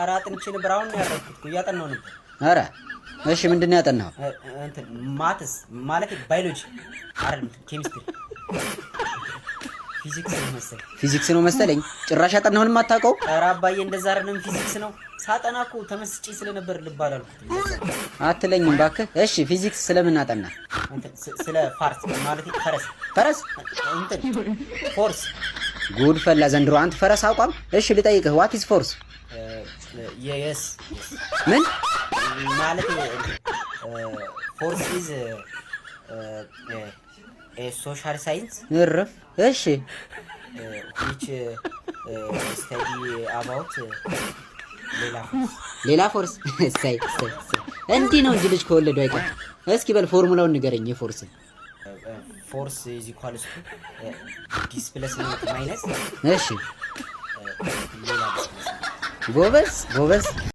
አራጥንቼ ነበር። አሁን ነው ያረፍኩት እኮ እያጠናሁ ነበር። ኧረ እሺ ምንድን ነው ያጠናኸው? እንትን ማትስ ማለት ባዮሎጂ አይደለም፣ ኬሚስትሪ ፊዚክስ ነው መሰለኝ። ጭራሽ ያጠናኸውንም አታውቀው? ኧረ አባዬ እንደዛ አይደለም፣ ፊዚክስ ነው። ሳጠና እኮ ተመስጬ ስለነበር ልብ አላልኩት። አትለኝም እባክህ። እሺ ፊዚክስ ስለምን አጠና? ስለ ፋርስ ማለት ፈረስ እንትን ፎርስ። ጉድ ፈላ ዘንድሮ አንተ ፈረስ አቋም። እሺ ልጠይቅህ፣ ዋት ኢዝ ፎርስ? የስ ምን ማለት ፎርስ ኢዝ ሶሻል ሳይንስ። እረፍ። እሺ which study about ሌላ ፎርስ። ሳይ እንዲህ ነው እንጂ ልጅ ከወለዱ አይቀር። እስኪ በል ፎርሙላውን ንገረኝ የፎርስን። ፎርስ ኢዝ ኢኳልስ ቱ ዲስፕሌስመንት ማይነስ። እሺ ጎበዝ ጎበዝ።